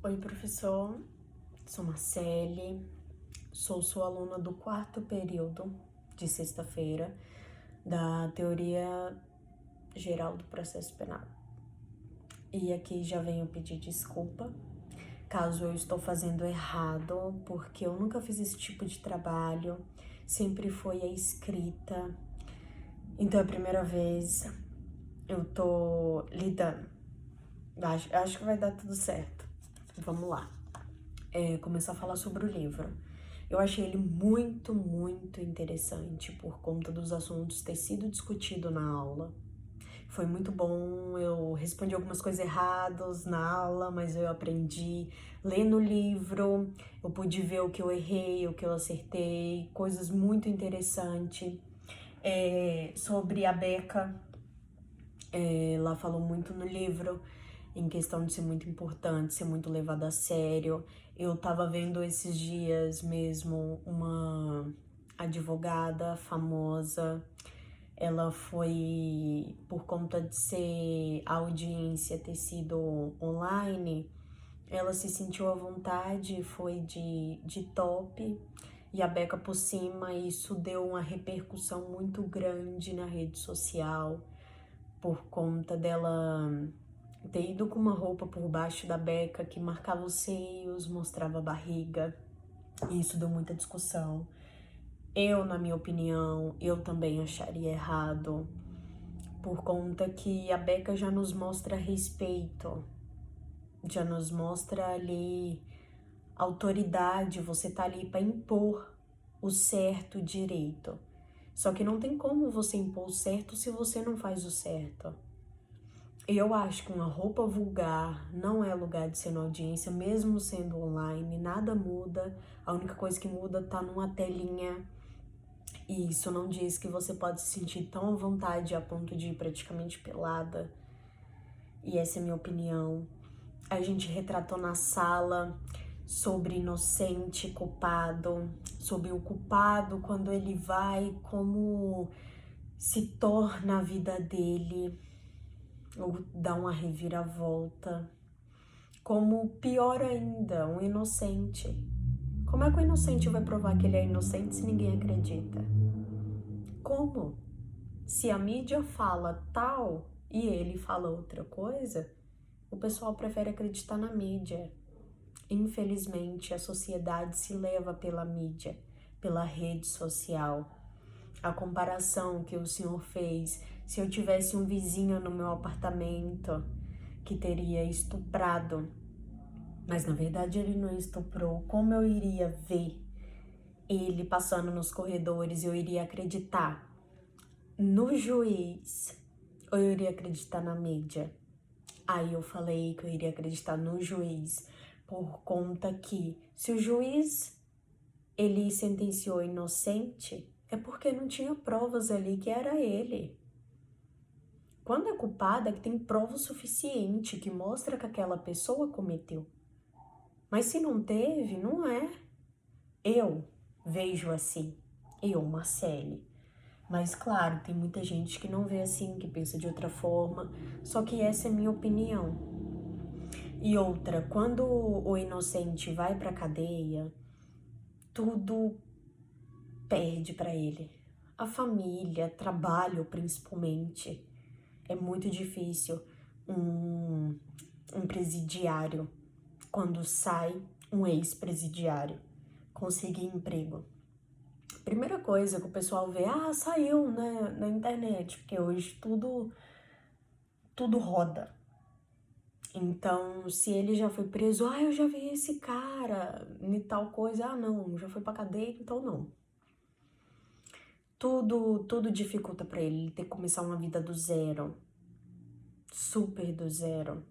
Oi, professor. Sou Marcele, sou sua aluna do 4º período de sexta-feira da Teoria Geral do Processo Penal. E aqui já venho pedir desculpa caso eu estou fazendo errado, porque eu nunca fiz esse tipo de trabalho, sempre foi a escrita. Então é a primeira vez eu tô lidando. Acho que vai dar tudo certo. Vamos lá. Começar a falar sobre o livro. Eu achei ele muito, muito interessante por conta dos assuntos ter sido discutido na aula. Foi muito bom, eu respondi algumas coisas erradas na aula, mas eu aprendi lendo o livro, eu pude ver o que eu errei, o que eu acertei, coisas muito interessantes. Sobre a Beca, ela falou muito no livro em questão de ser muito importante, ser muito levada a sério. Eu tava vendo esses dias mesmo uma advogada famosa, ela foi, por conta de ser a audiência ter sido online, ela se sentiu à vontade, foi de top, e a Beca por cima, isso deu uma repercussão muito grande na rede social, por conta dela ter ido com uma roupa por baixo da Beca que marcava os seios, mostrava a barriga, e isso deu muita discussão. Eu, na minha opinião, eu também acharia errado, por conta que a Beca já nos mostra respeito, já nos mostra ali autoridade, você tá ali para impor o certo, o direito. Só que não tem como você impor o certo se você não faz o certo. Eu acho que uma roupa vulgar não é lugar de ser na audiência, mesmo sendo online, nada muda. A única coisa que muda tá numa telinha. E isso não diz que você pode se sentir tão à vontade a ponto de ir praticamente pelada. E essa é a minha opinião. A gente retratou na sala sobre inocente, culpado, sobre o culpado quando ele vai, como se torna a vida dele, ou dá uma reviravolta. Como pior ainda, um inocente. Como é que o inocente vai provar que ele é inocente se ninguém acredita? Como? Se a mídia fala tal e ele fala outra coisa, o pessoal prefere acreditar na mídia. Infelizmente, a sociedade se leva pela mídia, pela rede social. A comparação que o senhor fez, se eu tivesse um vizinho no meu apartamento que teria estuprado, mas na verdade ele não estuprou, como eu iria ver ele passando nos corredores? Eu iria acreditar no juiz ou eu iria acreditar na mídia? Aí eu falei que eu iria acreditar no juiz, por conta que se o juiz ele sentenciou inocente, é porque não tinha provas ali que era ele. Quando é culpada, é que tem prova suficiente que mostra que aquela pessoa cometeu. Mas se não teve, não é. Eu vejo assim, eu, Marcele. Mas claro, tem muita gente que não vê assim, que pensa de outra forma, só que essa é a minha opinião. E outra, quando o inocente vai pra cadeia, tudo perde pra ele. A família, trabalho principalmente. É muito difícil um presidiário, quando sai um ex-presidiário, conseguir emprego. Primeira coisa que o pessoal vê, saiu na internet, porque hoje tudo roda. Então, se ele já foi preso, eu já vi esse cara e tal coisa, não, já foi pra cadeia, então não. Tudo dificulta pra ele ter que começar uma vida do zero, super do zero.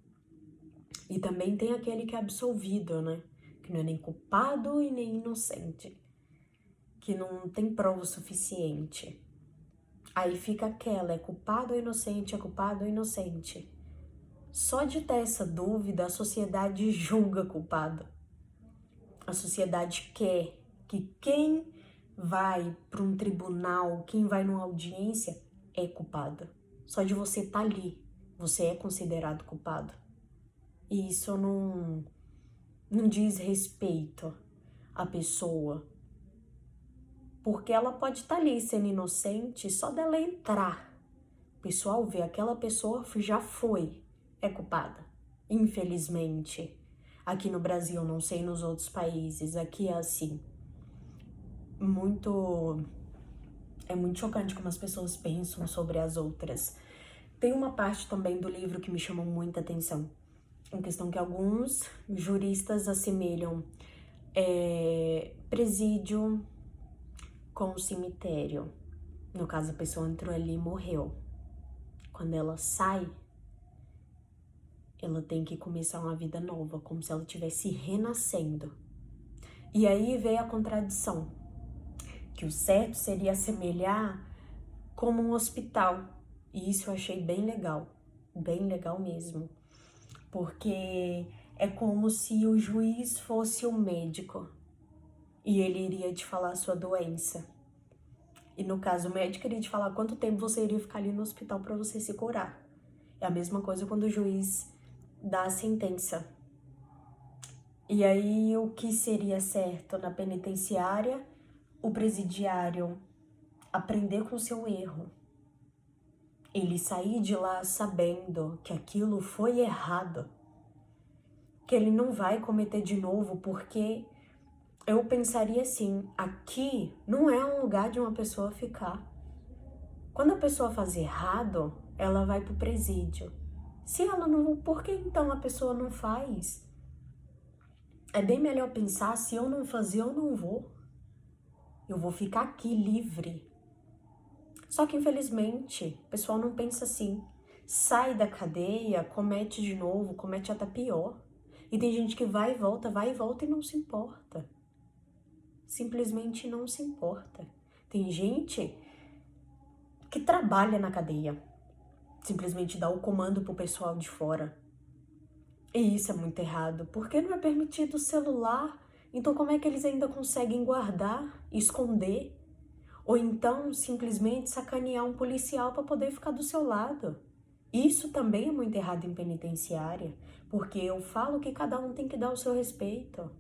E também tem aquele que é absolvido, né? Que não é nem culpado e nem inocente, que não tem prova suficiente. Aí fica aquela, é culpado ou inocente, é culpado ou inocente. Só de ter essa dúvida, a sociedade julga culpado. A sociedade quer que quem vai para um tribunal, quem vai numa audiência, é culpado. Só de você estar ali, você é considerado culpado. E isso não diz respeito à pessoa. Porque ela pode estar ali sendo inocente, só dela entrar. O pessoal vê aquela pessoa já é culpada. Infelizmente. Aqui no Brasil, não sei nos outros países, aqui é assim. É muito chocante como as pessoas pensam sobre as outras. Tem uma parte também do livro que me chamou muita atenção. Em questão que alguns juristas assemelham presídio com cemitério. No caso, a pessoa entrou ali e morreu. Quando ela sai, ela tem que começar uma vida nova, como se ela estivesse renascendo. E aí veio a contradição, que o certo seria assemelhar como um hospital. E isso eu achei bem legal mesmo. Porque é como se o juiz fosse o médico e ele iria te falar a sua doença. E no caso, o médico iria te falar quanto tempo você iria ficar ali no hospital para você se curar. É a mesma coisa quando o juiz dá a sentença. E aí, o que seria certo na penitenciária? O presidiário aprender com o seu erro. Ele sair de lá sabendo que aquilo foi errado. Que ele não vai cometer de novo, porque eu pensaria assim, aqui não é um lugar de uma pessoa ficar. Quando a pessoa faz errado, ela vai pro presídio. Se ela não, por que então a pessoa não faz? É bem melhor pensar, se eu não fazer, eu não vou. Eu vou ficar aqui livre. Só que infelizmente, o pessoal não pensa assim. Sai da cadeia, comete de novo, comete até pior. E tem gente que vai e volta e não se importa. Simplesmente não se importa. Tem gente que trabalha na cadeia. Simplesmente dá o comando pro pessoal de fora. E isso é muito errado, porque não é permitido o celular. Então como é que eles ainda conseguem guardar, esconder? Ou então simplesmente sacanear um policial para poder ficar do seu lado? Isso também é muito errado em penitenciária, porque eu falo que cada um tem que dar o seu respeito.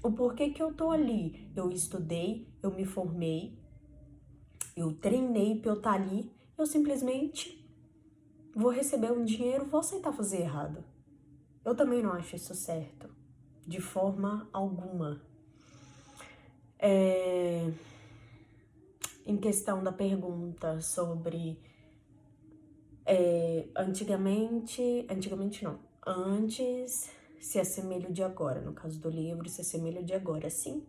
O porquê que eu tô ali? Eu estudei, eu me formei, eu treinei para eu estar ali, eu simplesmente vou receber um dinheiro, vou aceitar fazer errado. Eu também não acho isso certo, de forma alguma. Em questão da pergunta sobre antigamente não, antes se assemelha o de agora, no caso do livro, se assemelha o de agora, sim.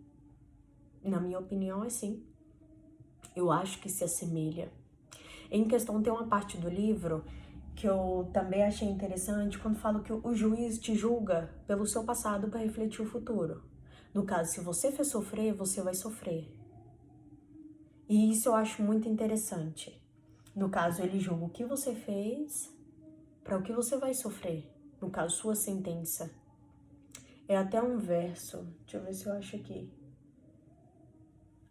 Na minha opinião, é sim. Eu acho que se assemelha. Em questão, tem uma parte do livro que eu também achei interessante, quando falo que o juiz te julga pelo seu passado para refletir o futuro. No caso, se você fez sofrer, você vai sofrer. E isso eu acho muito interessante. No caso, ele julga o que você fez para o que você vai sofrer. No caso, sua sentença. É até um verso. Deixa eu ver se eu acho aqui.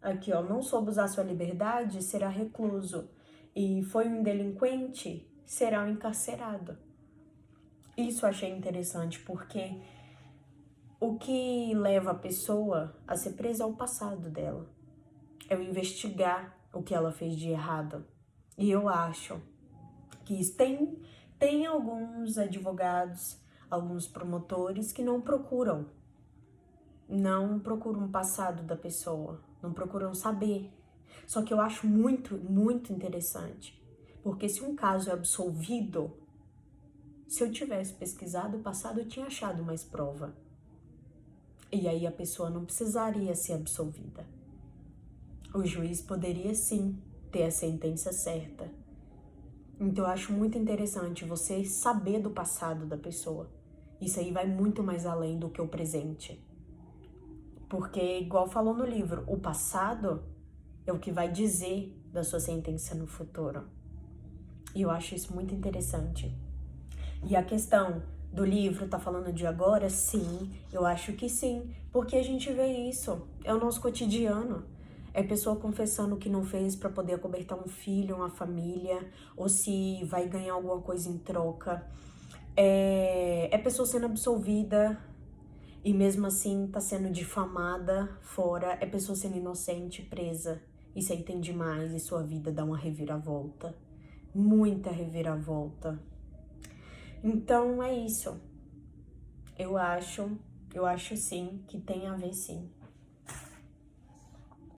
Aqui, ó. Não soube usar sua liberdade, será recluso. E foi um delinquente, será um encarcerado. Isso eu achei interessante, porque o que leva a pessoa a ser presa é o passado dela. É o investigar o que ela fez de errado. E eu acho que tem alguns advogados, alguns promotores que não procuram o passado da pessoa, não procuram saber. Só que eu acho muito, muito interessante, porque se um caso é absolvido, se eu tivesse pesquisado o passado, eu tinha achado mais prova. E aí a pessoa não precisaria ser absolvida. O juiz poderia sim ter a sentença certa. Então eu acho muito interessante você saber do passado da pessoa. Isso aí vai muito mais além do que o presente. Porque, igual falou no livro, o passado é o que vai dizer da sua sentença no futuro. E eu acho isso muito interessante. E a questão do livro tá falando de agora? Sim, eu acho que sim. Porque a gente vê isso, é o nosso cotidiano. É pessoa confessando o que não fez para poder acobertar um filho, uma família, ou se vai ganhar alguma coisa em troca. É pessoa sendo absolvida E mesmo assim tá sendo difamada fora, é pessoa sendo inocente, presa. Isso aí tem demais e sua vida dá uma reviravolta. Muita reviravolta. Então é isso. Eu acho sim que tem a ver sim